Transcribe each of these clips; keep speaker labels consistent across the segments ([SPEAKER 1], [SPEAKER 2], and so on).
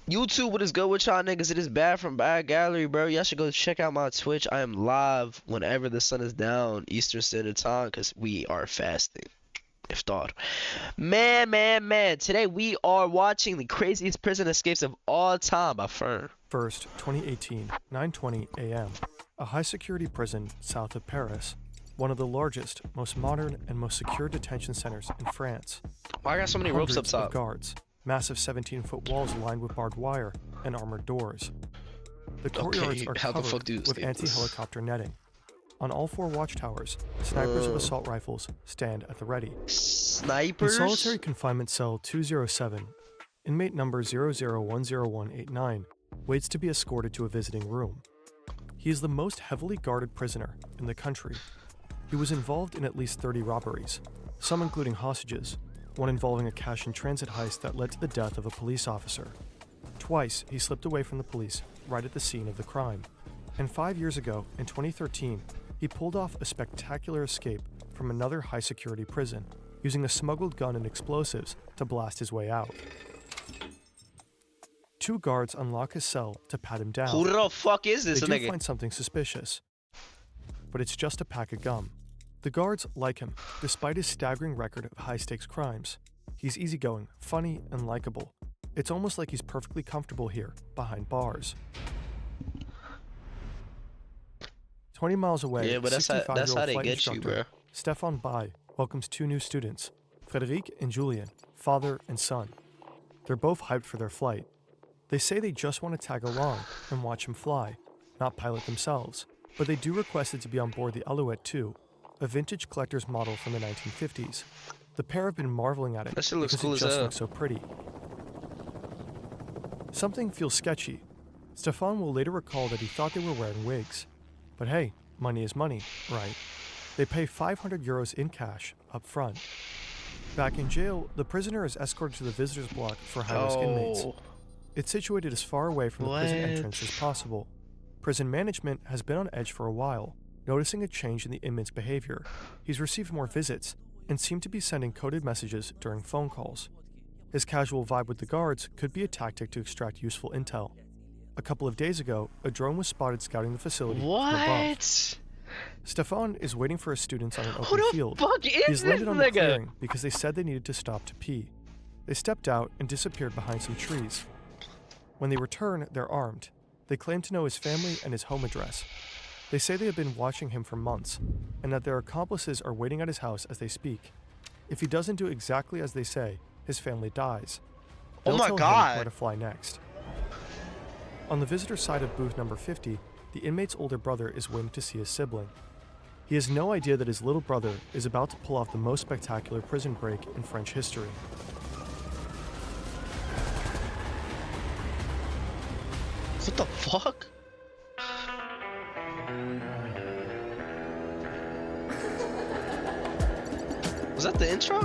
[SPEAKER 1] YouTube, what is good with y'all niggas? It is Bad from Bad Gallery, bro. Y'all should go check out my Twitch. I am live whenever the sun is down, Eastern Standard Time, because we are fasting. Iftar. Man. Today we are watching the craziest prison escapes of all time by Fern.
[SPEAKER 2] 1st, 2018, 9:20 a.m. A high-security prison south of Paris, one of the largest, most modern, and most secure detention centers in France.
[SPEAKER 1] Why I got so many ropes up
[SPEAKER 2] Hundreds
[SPEAKER 1] top?
[SPEAKER 2] of guards, massive 17-foot walls lined with barbed wire, and armored doors. The courtyards are
[SPEAKER 1] how the
[SPEAKER 2] covered
[SPEAKER 1] fuck do you
[SPEAKER 2] with
[SPEAKER 1] escape this?
[SPEAKER 2] anti-helicopter netting. On all 4 watchtowers, snipers with assault rifles stand at the ready. In
[SPEAKER 1] Snipers?
[SPEAKER 2] solitary confinement cell 207, inmate number 00-10189 waits to be escorted to a visiting room. He is the most heavily guarded prisoner in the country. He was involved in at least 30 robberies, some including hostages, one involving a cash in transit heist that led to the death of a police officer. Twice, he slipped away from the police right at the scene of the crime. And 5 years ago, in 2013, he pulled off a spectacular escape from another high-security prison, using a smuggled gun and explosives to blast his way out. 2 guards unlock his cell to pat him down.
[SPEAKER 1] Who the fuck is
[SPEAKER 2] They
[SPEAKER 1] this
[SPEAKER 2] do
[SPEAKER 1] nigga?
[SPEAKER 2] find something suspicious, but it's just a pack of gum. The guards like him, despite his staggering record of high-stakes crimes. He's easygoing, funny, and likable. It's almost like he's perfectly comfortable here, behind bars. 20 miles away,
[SPEAKER 1] Yeah, but that's how
[SPEAKER 2] 65-year-old
[SPEAKER 1] they
[SPEAKER 2] flight
[SPEAKER 1] get you,
[SPEAKER 2] instructor
[SPEAKER 1] bro.
[SPEAKER 2] Stéphane Bay welcomes 2 new students, Frédéric and Julien, father and son. They're both hyped for their flight. They say they just want to tag along and watch him fly, not pilot themselves, but they do request it to be on board the Alouette 2, a vintage collector's model from the 1950s. The pair have been marveling at it
[SPEAKER 1] That shit looks
[SPEAKER 2] because
[SPEAKER 1] cool
[SPEAKER 2] it
[SPEAKER 1] as
[SPEAKER 2] just
[SPEAKER 1] hell.
[SPEAKER 2] looks so pretty. Something feels sketchy. Stéphane will later recall that he thought they were wearing wigs. But hey, money is money, right? They pay 500 euros in cash up front. Back in jail, the prisoner is escorted to the visitors block for high-risk inmates.
[SPEAKER 1] Oh,
[SPEAKER 2] It's situated as far away from the prison
[SPEAKER 1] What?
[SPEAKER 2] entrance as possible. Prison management has been on edge for a while, noticing a change in the inmate's behavior. He's received more visits and seemed to be sending coded messages during phone calls. His casual vibe with the guards could be a tactic to extract useful intel. A couple of days ago, a drone was spotted scouting the facility from above.
[SPEAKER 1] what?
[SPEAKER 2] Stéphane is waiting for his students on an
[SPEAKER 1] Who
[SPEAKER 2] open
[SPEAKER 1] the
[SPEAKER 2] field.
[SPEAKER 1] fuck is
[SPEAKER 2] He's
[SPEAKER 1] this
[SPEAKER 2] landed on the
[SPEAKER 1] nigga?
[SPEAKER 2] clearing because they said they needed to stop to pee. They stepped out and disappeared behind some trees. When they return, they're armed. They claim to know his family and his home address. They say they have been watching him for months, and that their accomplices are waiting at his house as they speak. If he doesn't do exactly as they say, his family dies.
[SPEAKER 1] Oh
[SPEAKER 2] They'll
[SPEAKER 1] my
[SPEAKER 2] tell him
[SPEAKER 1] God.
[SPEAKER 2] where to fly next. On the visitor side of booth number 50, the inmate's older brother is waiting to see his sibling. He has no idea that his little brother is about to pull off the most spectacular prison break in French history.
[SPEAKER 1] What the fuck? Was that the intro?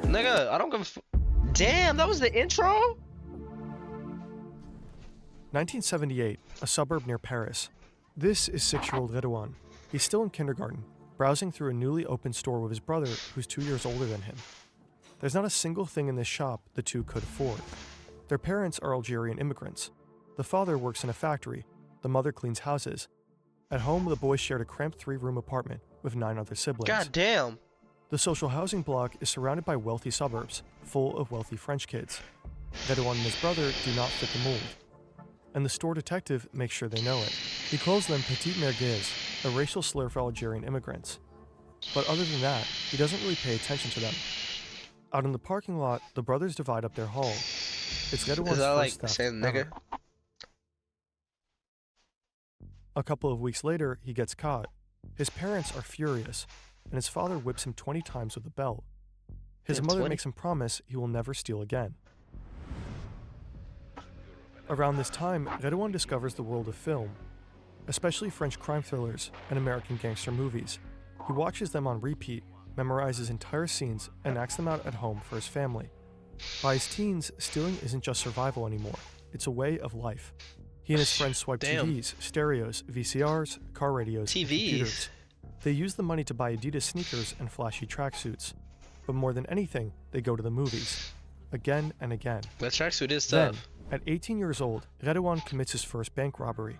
[SPEAKER 1] Nigga, I don't give a Damn, that was the intro?
[SPEAKER 2] 1978, a suburb near Paris. This is 6-year-old Redouane. He's still in kindergarten, browsing through a newly opened store with his brother, who's 2 years older than him. There's not a single thing in this shop the two could afford. Their parents are Algerian immigrants. The father works in a factory. The mother cleans houses. At home, the boys shared a cramped 3-room apartment with 9 other siblings.
[SPEAKER 1] God damn.
[SPEAKER 2] The social housing block is surrounded by wealthy suburbs, full of wealthy French kids. Redouane and his brother do not fit the mold, and the store detective makes sure they know it. He calls them Petite Merguez, a racial slur for Algerian immigrants. But other than that, he doesn't really pay attention to them. Out in the parking lot, the brothers divide up their haul. It's Redouane's
[SPEAKER 1] Is that like
[SPEAKER 2] first theft
[SPEAKER 1] saying
[SPEAKER 2] ever.
[SPEAKER 1] nigga?
[SPEAKER 2] A couple of weeks later, he gets caught. His parents are furious, and his father whips him 20 times with a belt. His
[SPEAKER 1] Damn,
[SPEAKER 2] mother
[SPEAKER 1] 20?
[SPEAKER 2] makes him promise he will never steal again. Around this time, Redouane discovers the world of film, especially French crime thrillers and American gangster movies. He watches them on repeat, memorizes entire scenes, and acts them out at home for his family. By his teens, stealing isn't just survival anymore, it's a way of life. He and his friends swipe
[SPEAKER 1] Damn.
[SPEAKER 2] TVs, stereos, VCRs, car radios, and
[SPEAKER 1] TVs.
[SPEAKER 2] computers. They use the money to buy Adidas sneakers and flashy tracksuits. But more than anything, they go to the movies. again and again.
[SPEAKER 1] That tracksuit is
[SPEAKER 2] Then,
[SPEAKER 1] tough.
[SPEAKER 2] at 18 years old, Redouane commits his first bank robbery.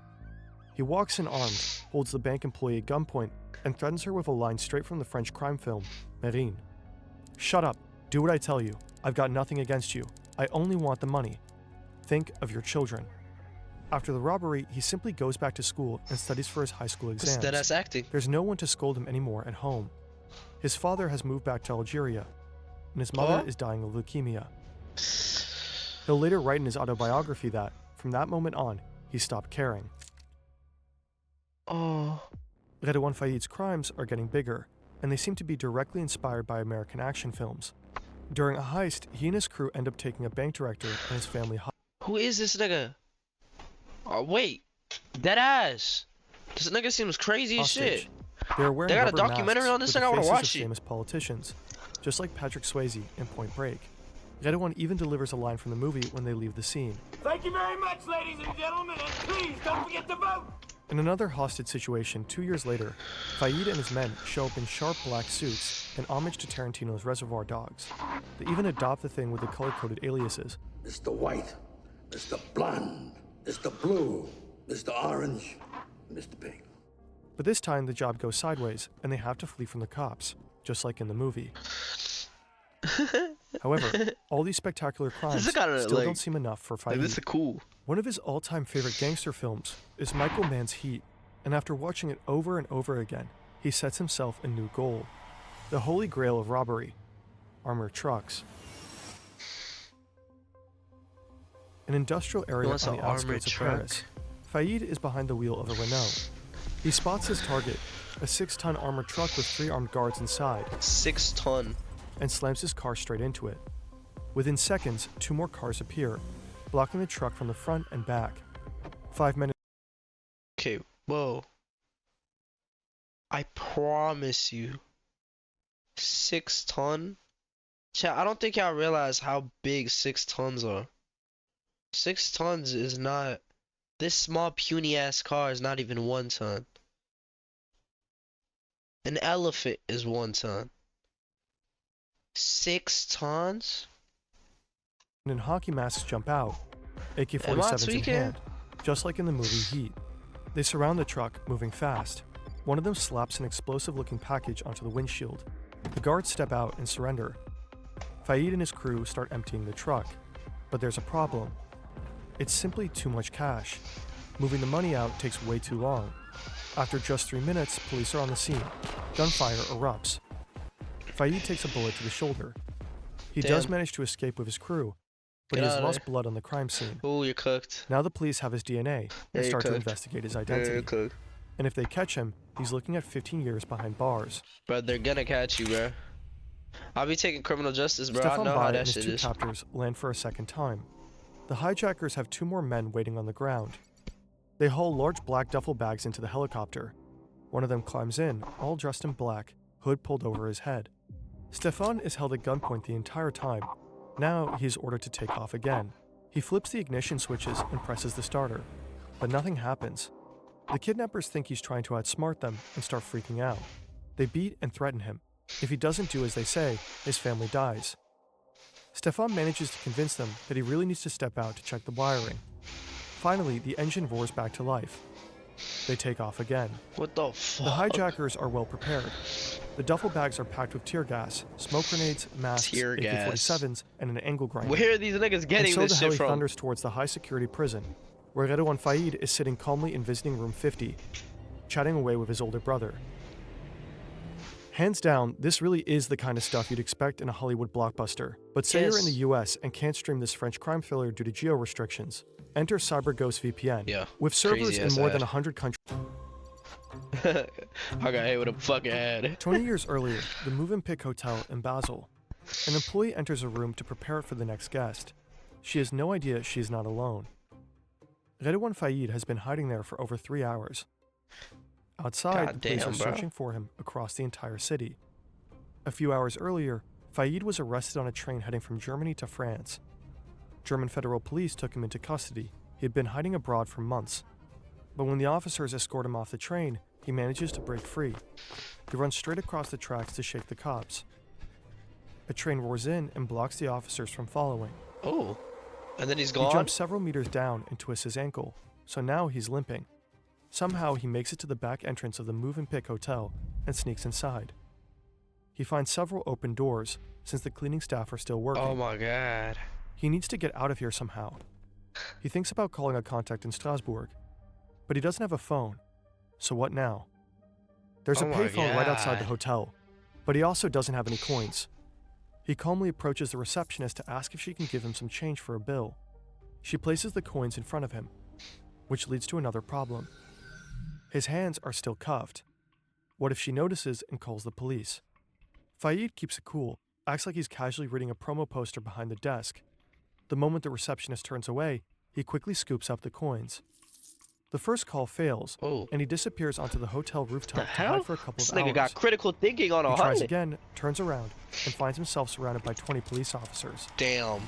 [SPEAKER 2] He walks in armed, holds the bank employee at gunpoint, and threatens her with a line straight from the French crime film, Marine. "Shut up. Do what I tell you. I've got nothing against you. I only want the money. Think of your children." After the robbery, he simply goes back to school and studies for his high school
[SPEAKER 1] It's
[SPEAKER 2] exams.
[SPEAKER 1] dead ass acting.
[SPEAKER 2] There's no one to scold him anymore at home. His father has moved back to Algeria, and his mother
[SPEAKER 1] Oh?
[SPEAKER 2] is dying of leukemia. He'll later write in his autobiography that, from that moment on, he stopped caring.
[SPEAKER 1] Oh.
[SPEAKER 2] Redouane Faïd's crimes are getting bigger, and they seem to be directly inspired by American action films. During a heist, he and his crew end up taking a bank director and his family
[SPEAKER 1] Who is this nigga? Oh, wait. Dead ass. This nigga seems crazy as
[SPEAKER 2] hostage.
[SPEAKER 1] shit.
[SPEAKER 2] They are wearing
[SPEAKER 1] They got a
[SPEAKER 2] rubber
[SPEAKER 1] documentary
[SPEAKER 2] masks
[SPEAKER 1] on this
[SPEAKER 2] with
[SPEAKER 1] thing?
[SPEAKER 2] the
[SPEAKER 1] I wanna
[SPEAKER 2] faces of
[SPEAKER 1] watch it.
[SPEAKER 2] famous politicians, just like Patrick Swayze in Point Break. Redouane even delivers a line from the movie when they leave the scene.
[SPEAKER 3] Thank you very much, ladies and gentlemen, and please don't forget to vote!
[SPEAKER 2] In another hostage situation 2 years later, Faïd and his men show up in sharp black suits in homage to Tarantino's Reservoir Dogs. They even adopt the thing with the color-coded aliases.
[SPEAKER 4] Mr. White, Mr. Blonde, Mr. Blue, Mr. Orange, Mr. Pink.
[SPEAKER 2] But this time the job goes sideways and they have to flee from the cops, just like in the movie. However, all these spectacular crimes
[SPEAKER 1] is kinda,
[SPEAKER 2] still
[SPEAKER 1] like-
[SPEAKER 2] don't seem enough for
[SPEAKER 1] Like,
[SPEAKER 2] Faïd.
[SPEAKER 1] this is cool.
[SPEAKER 2] One of his all-time favorite gangster films is Michael Mann's Heat, and after watching it over and over again, he sets himself a new goal: the holy grail of robbery, armored trucks. An industrial area
[SPEAKER 1] wants
[SPEAKER 2] on
[SPEAKER 1] an
[SPEAKER 2] the
[SPEAKER 1] armored
[SPEAKER 2] outskirts of
[SPEAKER 1] truck?
[SPEAKER 2] Paris. Faïd is behind the wheel of a Renault. He spots his target, a 6-ton armored truck with 3 armed guards inside,
[SPEAKER 1] 6 ton.
[SPEAKER 2] and slams his car straight into it. Within seconds, 2 more cars appear, blocking the truck from the front and back. 5 minutes.
[SPEAKER 1] Okay, whoa. I promise you. 6 ton? Chat, I don't think y'all realize how big 6 tons are. 6 tons is not. This small puny ass car is not even 1 ton. An elephant is 1 ton. 6 tons?
[SPEAKER 2] And hockey masks jump out,
[SPEAKER 1] Am I
[SPEAKER 2] AK-47s in
[SPEAKER 1] tweaking?
[SPEAKER 2] hand, just like in the movie Heat. They surround the truck, moving fast. One of them slaps an explosive-looking package onto the windshield. The guards step out and surrender. Faïd and his crew start emptying the truck, but there's a problem. It's simply too much cash. Moving the money out takes way too long. After just 3 minutes, police are on the scene. Gunfire erupts. Faïd takes a bullet to the shoulder. He does
[SPEAKER 1] Damn.
[SPEAKER 2] manage to escape with his crew, but
[SPEAKER 1] Get
[SPEAKER 2] he has
[SPEAKER 1] outta
[SPEAKER 2] lost
[SPEAKER 1] there.
[SPEAKER 2] blood on the crime scene.
[SPEAKER 1] Ooh, you're cooked.
[SPEAKER 2] Now the police have his DNA
[SPEAKER 1] Yeah,
[SPEAKER 2] and
[SPEAKER 1] you're
[SPEAKER 2] start to
[SPEAKER 1] cooked.
[SPEAKER 2] investigate his
[SPEAKER 1] Yeah,
[SPEAKER 2] identity.
[SPEAKER 1] you're cooked.
[SPEAKER 2] And if they catch him, he's looking at 15 years behind bars.
[SPEAKER 1] Bro, they're gonna catch you, bro. I'll be taking criminal justice, bro. I
[SPEAKER 2] Stefan
[SPEAKER 1] know how
[SPEAKER 2] Bai
[SPEAKER 1] that
[SPEAKER 2] and his
[SPEAKER 1] shit
[SPEAKER 2] 2
[SPEAKER 1] is.
[SPEAKER 2] captors land for a second time. The hijackers have 2 more men waiting on the ground. They haul large black duffel bags into the helicopter. One of them climbs in, all dressed in black, hood pulled over his head. Stefan is held at gunpoint the entire time. Now he is ordered to take off again. He flips the ignition switches and presses the starter, but nothing happens. The kidnappers think he's trying to outsmart them and start freaking out. They beat and threaten him. If he doesn't do as they say, his family dies. Stefan manages to convince them that he really needs to step out to check the wiring. Finally, the engine roars back to life. They take off again.
[SPEAKER 1] What the fuck?
[SPEAKER 2] The hijackers are well prepared. The duffel bags are packed with tear gas, smoke grenades, masks,
[SPEAKER 1] Tear gas.
[SPEAKER 2] AK-47s, and an angle grinder.
[SPEAKER 1] Where are these niggas
[SPEAKER 2] And
[SPEAKER 1] getting
[SPEAKER 2] so
[SPEAKER 1] this
[SPEAKER 2] the
[SPEAKER 1] shit
[SPEAKER 2] heli
[SPEAKER 1] from?
[SPEAKER 2] thunders towards the high-security prison, where Redouane Faïd is sitting calmly in visiting room 50, chatting away with his older brother. Hands down, this really is the kind of stuff you'd expect in a Hollywood blockbuster. But say you're in the
[SPEAKER 1] Yes.
[SPEAKER 2] US and can't stream this French crime thriller due to geo-restrictions. Enter CyberGhost VPN.
[SPEAKER 1] Yeah,
[SPEAKER 2] With servers
[SPEAKER 1] crazy
[SPEAKER 2] in
[SPEAKER 1] ass
[SPEAKER 2] more
[SPEAKER 1] ad.
[SPEAKER 2] than 100 countries.
[SPEAKER 1] I got hit with a fucking ad.
[SPEAKER 2] 20 years earlier, the Movenpick Hotel in Basel. An employee enters a room to prepare for the next guest. She has no idea she is not alone. Redouane Faïd has been hiding there for over 3 hours. Outside,
[SPEAKER 1] God
[SPEAKER 2] the police
[SPEAKER 1] damn,
[SPEAKER 2] are
[SPEAKER 1] bro.
[SPEAKER 2] searching for him across the entire city. A few hours earlier, Faïd was arrested on a train heading from Germany to France. German federal police took him into custody. He had been hiding abroad for months. But when the officers escort him off the train, he manages to break free. He runs straight across the tracks to shake the cops. a train roars in and blocks the officers from following.
[SPEAKER 1] Oh. And then he's
[SPEAKER 2] He
[SPEAKER 1] gone?
[SPEAKER 2] jumps several meters down and twists his ankle, so now he's limping. Somehow he makes it to the back entrance of the Movenpick Hotel and sneaks inside. He finds several open doors, since the cleaning staff are still working.
[SPEAKER 1] Oh my god.
[SPEAKER 2] He needs to get out of here somehow. He thinks about calling a contact in Strasbourg, but he doesn't have a phone. So what now? There's a
[SPEAKER 1] Oh my
[SPEAKER 2] payphone right outside the
[SPEAKER 1] God.
[SPEAKER 2] hotel, but he also doesn't have any coins. He calmly approaches the receptionist to ask if she can give him some change for a bill. She places the coins in front of him, which leads to another problem. His hands are still cuffed. What if she notices and calls the police? Fayed keeps it cool, acts like he's casually reading a promo poster behind the desk. The moment the receptionist turns away, he quickly scoops up the coins. The first call fails,
[SPEAKER 1] Oh.
[SPEAKER 2] and he disappears onto the hotel rooftop
[SPEAKER 1] The
[SPEAKER 2] to
[SPEAKER 1] hell?
[SPEAKER 2] hide for a couple
[SPEAKER 1] This
[SPEAKER 2] of
[SPEAKER 1] nigga
[SPEAKER 2] hours.
[SPEAKER 1] got critical thinking on a
[SPEAKER 2] He tries
[SPEAKER 1] hundred.
[SPEAKER 2] again, turns around, and finds himself surrounded by 20 police officers.
[SPEAKER 1] Damn.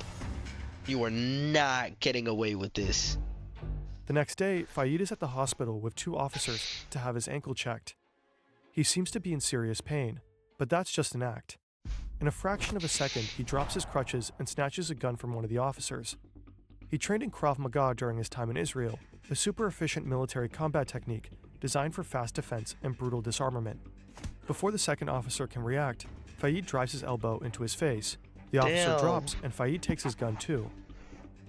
[SPEAKER 1] You are not getting away with this.
[SPEAKER 2] The next day, Fayed is at the hospital with 2 officers to have his ankle checked. He seems to be in serious pain, but that's just an act. In a fraction of a second, he drops his crutches and snatches a gun from one of the officers. He trained in Krav Maga during his time in Israel, a super efficient military combat technique designed for fast defense and brutal disarmament. Before the second officer can react, Fayed drives his elbow into his face. The officer
[SPEAKER 1] Damn.
[SPEAKER 2] drops, and Fayed takes his gun too.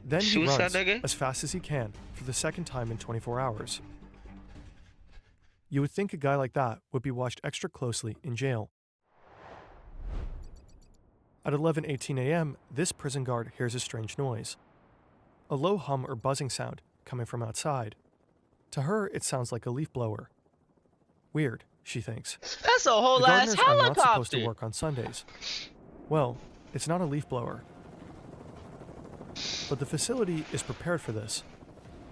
[SPEAKER 2] Then he
[SPEAKER 1] Shoots that
[SPEAKER 2] runs
[SPEAKER 1] nigga?
[SPEAKER 2] as fast as he can for the second time in 24 hours. You would think a guy like that would be watched extra closely in jail. At 11:18 a.m., this prison guard hears a strange noise. A low hum or buzzing sound coming from outside. To her, it sounds like a leaf blower. Weird, she thinks.
[SPEAKER 1] That's a whole
[SPEAKER 2] The
[SPEAKER 1] ass
[SPEAKER 2] gardeners are not supposed
[SPEAKER 1] helicopter.
[SPEAKER 2] to work on Sundays. Well, it's not a leaf blower. But the facility is prepared for this.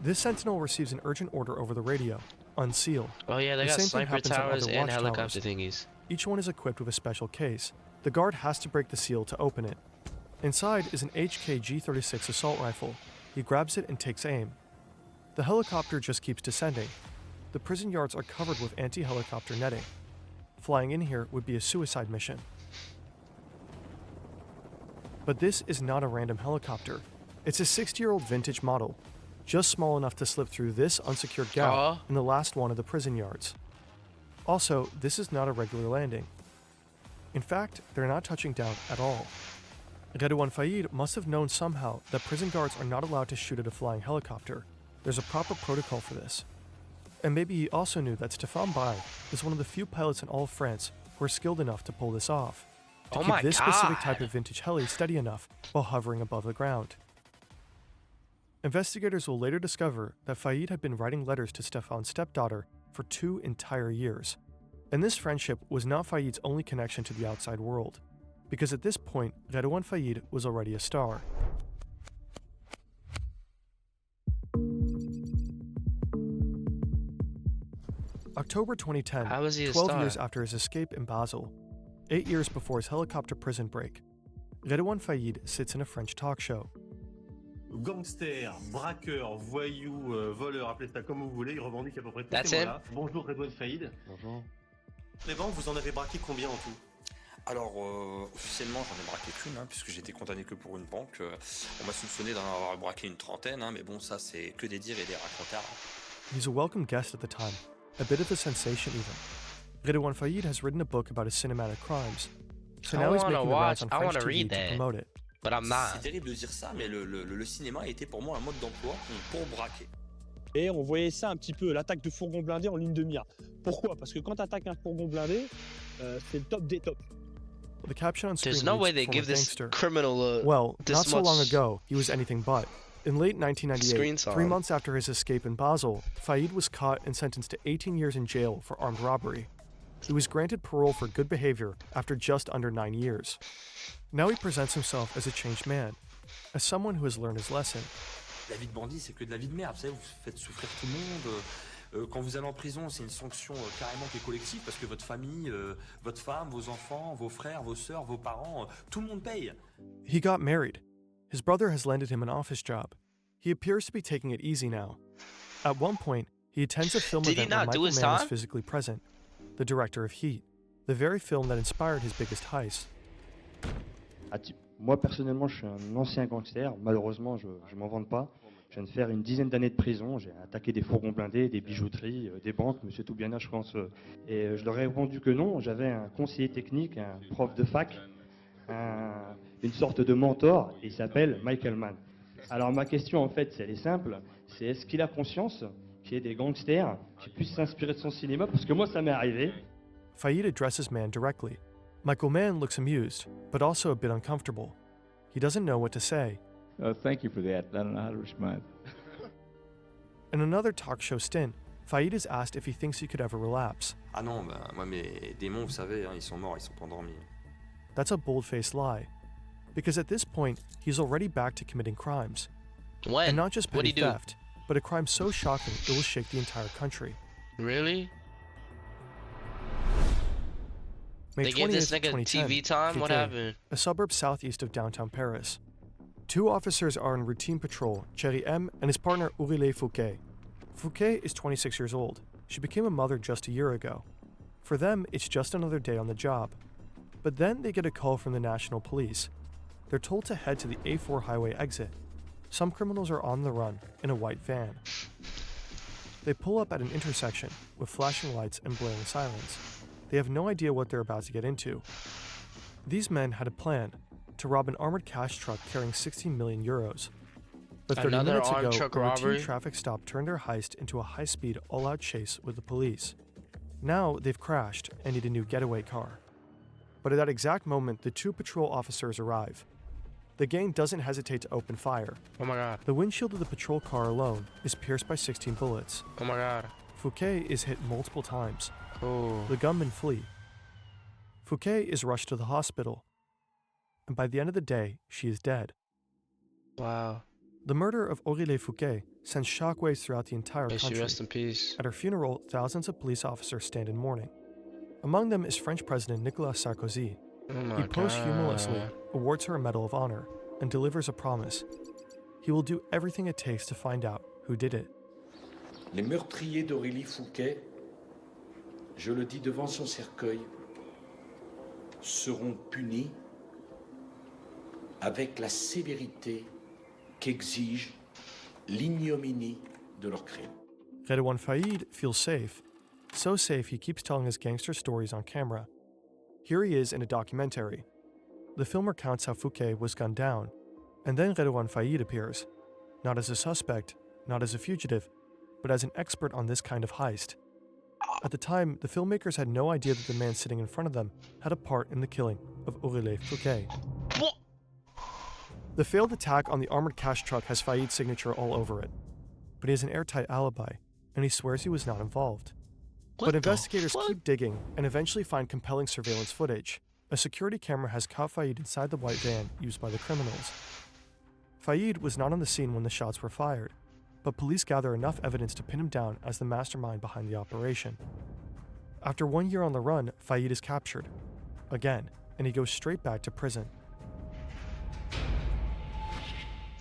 [SPEAKER 2] This sentinel receives an urgent order over the radio, unseal.
[SPEAKER 1] Oh yeah, they
[SPEAKER 2] The
[SPEAKER 1] got
[SPEAKER 2] same thing
[SPEAKER 1] sniper
[SPEAKER 2] happens at
[SPEAKER 1] towers
[SPEAKER 2] other
[SPEAKER 1] and
[SPEAKER 2] watchtowers.
[SPEAKER 1] helicopter thingies.
[SPEAKER 2] Each one is equipped with a special case. The guard has to break the seal to open it. Inside is an HK G36 assault rifle. He grabs it and takes aim. The helicopter just keeps descending. The prison yards are covered with anti-helicopter netting. Flying in here would be a suicide mission. But this is not a random helicopter. It's a 60-year-old vintage model, just small enough to slip through this unsecured gap
[SPEAKER 1] Aw.
[SPEAKER 2] in the last one of the prison yards. Also, this is not a regular landing. In fact, they're not touching down at all. Redouane Fayed must have known somehow that prison guards are not allowed to shoot at a flying helicopter. There's a proper protocol for this. And maybe he also knew that Stéphane Baye is one of the few pilots in all of France who are skilled enough to pull this off. To
[SPEAKER 1] Oh
[SPEAKER 2] keep
[SPEAKER 1] my
[SPEAKER 2] this specific type
[SPEAKER 1] God.
[SPEAKER 2] of vintage heli steady enough while hovering above the ground. Investigators will later discover that Fayed had been writing letters to Stéphane's stepdaughter for 2 entire years. And this friendship was not Fayed's only connection to the outside world, because at this point, Redouane Fayed was already a star. October 2010,
[SPEAKER 1] How was he a
[SPEAKER 2] 12
[SPEAKER 1] star?
[SPEAKER 2] years after his escape in Basel, 8 years before his helicopter prison break, Redouane Fayed sits in a French talk show.
[SPEAKER 5] Gangster, braqueur, voyou, voleur, appelez ça comme vous voulez, il revendique à peu près tous
[SPEAKER 1] That's
[SPEAKER 5] ces
[SPEAKER 1] him.
[SPEAKER 5] mots-là. Bonjour Redouane Faïd. Bonjour. Les banques, vous en avez braqué combien en tout?
[SPEAKER 6] Alors, officiellement, j'en ai braqué qu'une, hein, puisque j'étais condamné que pour une banque. On m'a soupçonné d'en avoir braqué une trentaine, hein, mais bon, ça, c'est que des dires et des racontards.
[SPEAKER 2] He's a welcome guest at the time, a bit of a sensation even. Redouane Fayed has written a book about his cinematic crimes, so
[SPEAKER 1] I
[SPEAKER 2] now he's
[SPEAKER 1] wanna
[SPEAKER 2] making the rounds
[SPEAKER 1] watch-
[SPEAKER 2] on
[SPEAKER 1] I
[SPEAKER 2] French
[SPEAKER 1] wanna
[SPEAKER 2] TV
[SPEAKER 1] read
[SPEAKER 2] to
[SPEAKER 1] that.
[SPEAKER 2] promote it.
[SPEAKER 1] But I'm
[SPEAKER 6] C'est
[SPEAKER 1] not.
[SPEAKER 6] terrible de dire ça, mais le cinéma a été pour moi un mode d'emploi pour braquer.
[SPEAKER 7] Et on voyait ça un petit peu, l'attaque de fourgon blindé en ligne de mire. Pourquoi? Parce que quand tu attaques un fourgon blindé, c'est le top des tops.
[SPEAKER 2] The caption on screen
[SPEAKER 1] There's no way
[SPEAKER 2] reads,
[SPEAKER 1] they
[SPEAKER 2] "Former
[SPEAKER 1] give this
[SPEAKER 2] gangster."
[SPEAKER 1] criminal
[SPEAKER 2] Well,
[SPEAKER 1] this
[SPEAKER 2] not so long
[SPEAKER 1] much
[SPEAKER 2] ago, he was anything but. In late 1998,
[SPEAKER 1] screen time.
[SPEAKER 2] 3 months after his escape in Basel, Fayed was caught and sentenced to 18 years in jail for armed robbery. He was granted parole for good behavior after just under 9 years. Now he presents himself as a changed man, as someone who has learned his lesson.
[SPEAKER 6] La vie de bandit, c'est que de la vie de merde. Vous savez, vous faites souffrir tout le monde. Quand vous allez en prison, c'est une sanction carrément qui est collective, parce que votre famille, votre femme, vos enfants, vos frères, vos sœurs, vos parents, tout le monde paye.
[SPEAKER 2] He got married. His brother has landed him an office job. He appears to be taking it easy now. At one point, he attends a film
[SPEAKER 1] Did he
[SPEAKER 2] event where
[SPEAKER 1] not do
[SPEAKER 2] Michael
[SPEAKER 1] his
[SPEAKER 2] Mann is
[SPEAKER 1] time?
[SPEAKER 2] physically present, the director of Heat, the very film that inspired his biggest heist.
[SPEAKER 8] Moi, personnellement, je suis un ancien gangster. Malheureusement, je ne m'en vante pas. Je viens de faire une dizaine d'années de prison. J'ai attaqué des fourgons blindés, des bijouteries, des banques, monsieur Toubiana, je pense. Et je leur ai répondu que non. J'avais un conseiller technique, un prof de fac, une sorte de mentor. Et il s'appelle Michael Mann. Alors, ma question, en fait, elle est simple. C'est est-ce qu'il a conscience qu'il y ait des gangsters qui puissent s'inspirer de son cinéma? Parce que moi, ça m'est arrivé.
[SPEAKER 2] Fayed addresses Mann directly. Michael Mann looks amused, but also a bit uncomfortable. He doesn't know what to say.
[SPEAKER 9] Thank you for that. I don't know how to respond.
[SPEAKER 2] In another talk show stint, Fayed is asked if he thinks he could ever relapse.
[SPEAKER 6] Ah non, bah, moi mes démons, vous savez, hein, ils sont morts, ils sont endormis.
[SPEAKER 2] That's a bold-faced lie, because at this point, he's already back to committing crimes.
[SPEAKER 1] When?
[SPEAKER 2] And not just
[SPEAKER 1] What'd
[SPEAKER 2] petty
[SPEAKER 1] he do?
[SPEAKER 2] theft, but a crime so shocking it will shake the entire country.
[SPEAKER 1] Really?
[SPEAKER 2] May
[SPEAKER 1] They gave this
[SPEAKER 2] 28th,
[SPEAKER 1] nigga
[SPEAKER 2] 2010,
[SPEAKER 1] TV time? What
[SPEAKER 2] Quito,
[SPEAKER 1] happened?
[SPEAKER 2] a suburb southeast of downtown Paris. Two officers are on routine patrol, Thierry M. and his partner Aurélie Fouquet. Fouquet is 26 years old. She became a mother just a year ago. For them, it's just another day on the job. But then they get a call from the National Police. They're told to head to the A4 highway exit. Some criminals are on the run in a white van. They pull up at an intersection with flashing lights and blaring sirens. They have no idea what they're about to get into. These men had a plan to rob an armored cash truck carrying 16 million euros. But 30
[SPEAKER 1] Another
[SPEAKER 2] minutes
[SPEAKER 1] armed
[SPEAKER 2] ago,
[SPEAKER 1] truck
[SPEAKER 2] a routine
[SPEAKER 1] robbery?
[SPEAKER 2] traffic stop turned their heist into a high-speed, all-out chase with the police. Now they've crashed and need a new getaway car. But at that exact moment, the two patrol officers arrive. The gang doesn't hesitate to open fire.
[SPEAKER 1] Oh my god.
[SPEAKER 2] The windshield of the patrol car alone is pierced by 16 bullets.
[SPEAKER 1] Oh my god.
[SPEAKER 2] Fouquet is hit multiple times.
[SPEAKER 1] Oh.
[SPEAKER 2] The gunmen flee. Fouquet is rushed to the hospital. And by the end of the day, she is dead.
[SPEAKER 1] Wow.
[SPEAKER 2] The murder of Aurélie Fouquet sends shockwaves throughout the entire
[SPEAKER 1] May she
[SPEAKER 2] country.
[SPEAKER 1] rest in peace.
[SPEAKER 2] At her funeral, thousands of police officers stand in mourning. Among them is French President Nicolas Sarkozy.
[SPEAKER 1] Oh my
[SPEAKER 2] He
[SPEAKER 1] god.
[SPEAKER 2] posthumously awards her a Medal of Honor and delivers a promise. He will do everything it takes to find out who did it.
[SPEAKER 10] Les meurtriers d'Aurélie Fouquet, je le dis devant son cercueil, seront punis avec la sévérité qu'exige l'ignominie de leur crime.
[SPEAKER 2] Redouane Faïd feels safe. So safe he keeps telling his gangster stories on camera. Here he is in a documentary. The film recounts how Fouquet was gunned down, and then Redouane Faïd appears, not as a suspect, not as a fugitive, but as an expert on this kind of heist. At the time, the filmmakers had no idea that the man sitting in front of them had a part in the killing of Aurélie Fouquet.
[SPEAKER 1] What?
[SPEAKER 2] The failed attack on the armored cash truck has Faïd's signature all over it, but he has an airtight alibi, and he swears he was not involved.
[SPEAKER 1] What
[SPEAKER 2] But
[SPEAKER 1] the
[SPEAKER 2] investigators
[SPEAKER 1] fuck?
[SPEAKER 2] keep digging and eventually find compelling surveillance footage. A security camera has caught Faïd inside the white van used by the criminals. Faïd was not on the scene when the shots were fired, but police gather enough evidence to pin him down as the mastermind behind the operation. After 1 year on the run, Faïd is captured. Again, and he goes straight back to prison.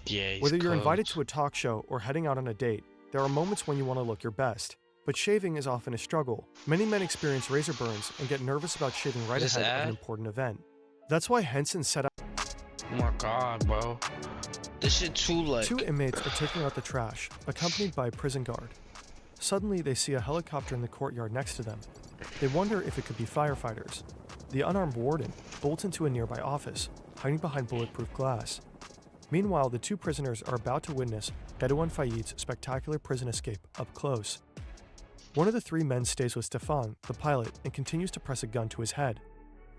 [SPEAKER 1] Yeah, he's
[SPEAKER 2] Whether you're invited
[SPEAKER 1] cooked.
[SPEAKER 2] to a talk show or heading out on a date, there are moments when you want to look your best. But shaving is often a struggle. Many men experience razor burns and get nervous about shaving right
[SPEAKER 1] Is this
[SPEAKER 2] ahead of an
[SPEAKER 1] ad?
[SPEAKER 2] important event. That's why Henson set up.
[SPEAKER 1] Oh my god, bro. This shit too like.
[SPEAKER 2] Two inmates are taking out the trash, accompanied by a prison guard. Suddenly, they see a helicopter in the courtyard next to them. They wonder if it could be firefighters. The unarmed warden bolts into a nearby office, hiding behind bulletproof glass. Meanwhile, the two prisoners are about to witness Redouane Faïd's spectacular prison escape up close. One of the three men stays with Stefan, the pilot, and continues to press a gun to his head.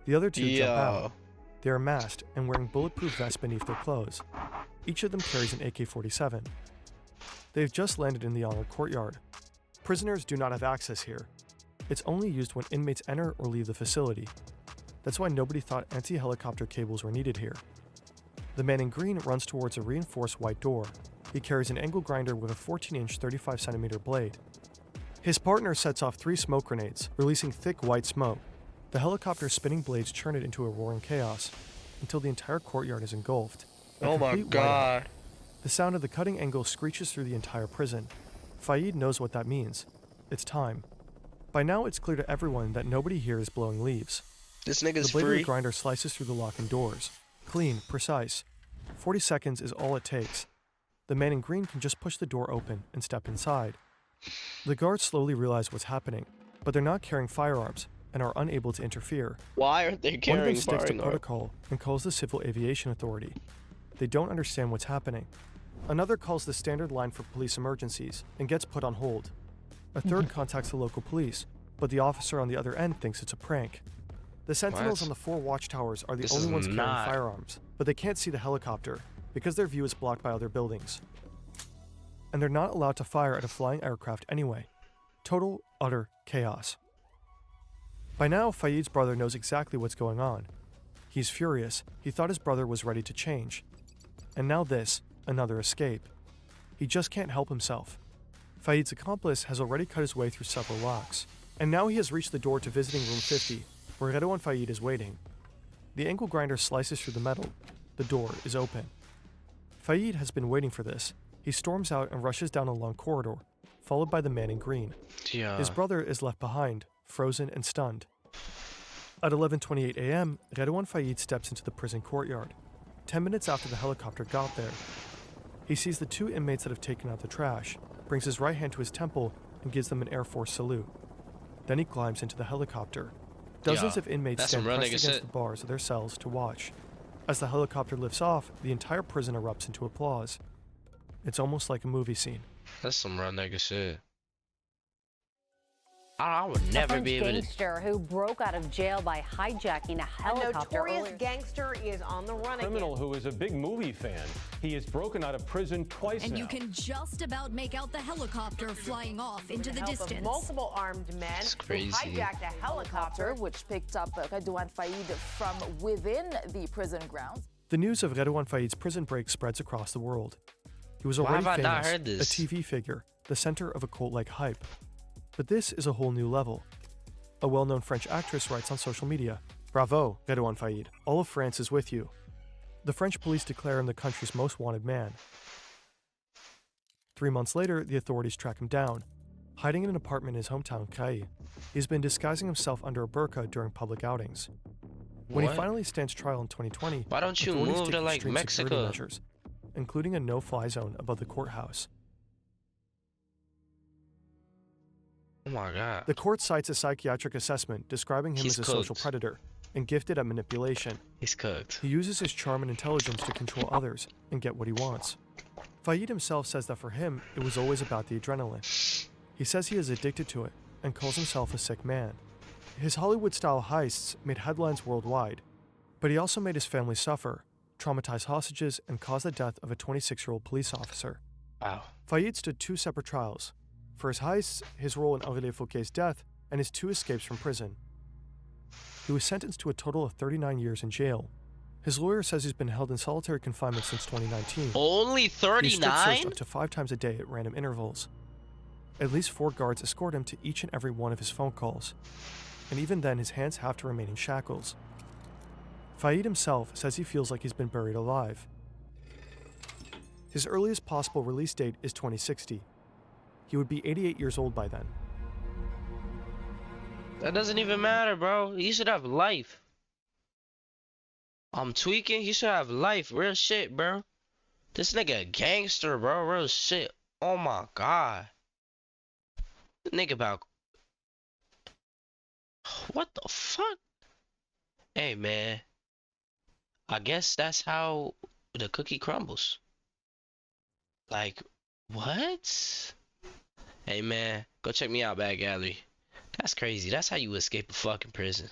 [SPEAKER 2] The other two jump out. They are masked and wearing bulletproof vests beneath their clothes. Each of them carries an AK-47. They've just landed in the honored courtyard. Prisoners do not have access here. It's only used when inmates enter or leave the facility. That's why nobody thought anti-helicopter cables were needed here. The man in green runs towards a reinforced white door. He carries an angle grinder with a 14-inch 35cm blade. His partner sets off 3 smoke grenades, releasing thick white smoke. The helicopter's spinning blades churn it into a roaring chaos until the entire courtyard is engulfed. A
[SPEAKER 1] Oh my
[SPEAKER 2] complete whiteout.
[SPEAKER 1] god.
[SPEAKER 2] The sound of the cutting angle screeches through the entire prison. Faïd knows what that means. It's time. By now, it's clear to everyone that nobody here is blowing leaves.
[SPEAKER 1] This
[SPEAKER 2] The
[SPEAKER 1] nigga's
[SPEAKER 2] blade of the
[SPEAKER 1] free.
[SPEAKER 2] grinder slices through the lock and doors. Clean, precise. 40 seconds is all it takes. The man in green can just push the door open and step inside. The guards slowly realize what's happening, but they're not carrying firearms and are unable to interfere.
[SPEAKER 1] Why aren't they
[SPEAKER 2] One of
[SPEAKER 1] carrying
[SPEAKER 2] them sticks to
[SPEAKER 1] firearms?
[SPEAKER 2] protocol and calls the Civil Aviation Authority. They don't understand what's happening. Another calls the standard line for police emergencies and gets put on hold. A third contacts the local police, but the officer on the other end thinks it's a prank. The sentinels
[SPEAKER 1] What?
[SPEAKER 2] on the 4 watchtowers are the
[SPEAKER 1] This
[SPEAKER 2] only
[SPEAKER 1] is
[SPEAKER 2] ones carrying
[SPEAKER 1] not-
[SPEAKER 2] firearms, but they can't see the helicopter because their view is blocked by other buildings. And they're not allowed to fire at a flying aircraft anyway. Total, utter chaos. By now, Fayid's brother knows exactly what's going on. He's furious. He thought his brother was ready to change. And now this, another escape. He just can't help himself. Fayid's accomplice has already cut his way through several locks. And now he has reached the door to visiting room 50, where Redouane Fayid is waiting. The angle grinder slices through the metal. The door is open. Fayid has been waiting for this. He storms out and rushes down a long corridor, followed by the man in green.
[SPEAKER 1] Yeah.
[SPEAKER 2] His brother is left behind, frozen and stunned. At 11:28 a.m., Redouane Fayid steps into the prison courtyard. 10 minutes after the helicopter got there, he sees the 2 inmates that have taken out the trash, brings his right hand to his temple, and gives them an Air Force salute. Then he climbs into the helicopter. Dozens
[SPEAKER 1] Yeah,
[SPEAKER 2] of inmates
[SPEAKER 1] that's
[SPEAKER 2] stand
[SPEAKER 1] some real
[SPEAKER 2] pressed
[SPEAKER 1] nigga
[SPEAKER 2] against
[SPEAKER 1] shit.
[SPEAKER 2] the bars of their cells to watch. As the helicopter lifts off, the entire prison erupts into applause. It's almost like a movie scene.
[SPEAKER 1] That's some real nigga shit. I would never be able to.
[SPEAKER 11] Gangster who broke out of jail by hijacking a helicopter.
[SPEAKER 12] A notorious gangster is on the run
[SPEAKER 13] Criminal
[SPEAKER 12] again.
[SPEAKER 13] who is a big movie fan. He has broken out of prison twice
[SPEAKER 14] And
[SPEAKER 13] now.
[SPEAKER 14] you can just about make out the helicopter flying off into the
[SPEAKER 12] With help of
[SPEAKER 14] distance.
[SPEAKER 12] multiple armed men
[SPEAKER 1] It's
[SPEAKER 12] who
[SPEAKER 1] crazy.
[SPEAKER 12] hijacked a helicopter.
[SPEAKER 15] which picked up Redouane Fayid from within the prison grounds.
[SPEAKER 2] The news of Redouane Fayid's prison break spreads across the world. He was
[SPEAKER 1] Why
[SPEAKER 2] already
[SPEAKER 1] have I not
[SPEAKER 2] famous,
[SPEAKER 1] heard this?
[SPEAKER 2] a TV figure, the center of a cult-like hype. But this is a whole new level. A well-known French actress writes on social media, "Bravo, Redouane Fayid. All of France is with you." The French police declare him the country's most wanted man. 3 months later, the authorities track him down. Hiding in an apartment in his hometown, Creil, he's been disguising himself under a burqa during public outings. When
[SPEAKER 1] What?
[SPEAKER 2] he finally stands trial in 2020,
[SPEAKER 1] Why don't you
[SPEAKER 2] authorities
[SPEAKER 1] move
[SPEAKER 2] take
[SPEAKER 1] to, like,
[SPEAKER 2] extreme security
[SPEAKER 1] Mexico?
[SPEAKER 2] measures, including a no-fly zone above the courthouse.
[SPEAKER 1] Oh my god.
[SPEAKER 2] The court cites a psychiatric assessment describing him
[SPEAKER 1] He's
[SPEAKER 2] as a social
[SPEAKER 1] cooked.
[SPEAKER 2] predator and gifted at manipulation.
[SPEAKER 1] He's cooked.
[SPEAKER 2] He uses his charm and intelligence to control others and get what he wants. Fayid himself says that for him, it was always about the adrenaline. He says he is addicted to it and calls himself a sick man. His Hollywood-style heists made headlines worldwide, but he also made his family suffer, traumatized hostages, and caused the death of a 26-year-old police officer.
[SPEAKER 1] Wow.
[SPEAKER 2] Fayid stood 2 separate trials. For his heists, his role in Henri Fouquet's death, and his 2 escapes from prison. He was sentenced to a total of 39 years in jail. His lawyer says he's been held in solitary confinement since 2019.
[SPEAKER 1] Only
[SPEAKER 2] He's strip searched
[SPEAKER 1] 39?
[SPEAKER 2] up to 5 times a day at random intervals. At least 4 guards escort him to each and every one of his phone calls. And even then, his hands have to remain in shackles. Fayid himself says he feels like he's been buried alive. His earliest possible release date is 2060. He would be 88 years old by then.
[SPEAKER 1] That doesn't even matter, bro. You should have life. I'm tweaking. You should have life. Real shit, bro. This nigga a gangster, bro. Real shit. Oh my god. Nigga about. What the fuck? Hey, man. I guess that's how the cookie crumbles. Like, what? Hey, man. Go check me out, Bad Gallery. That's crazy. That's how you escape a fucking prison.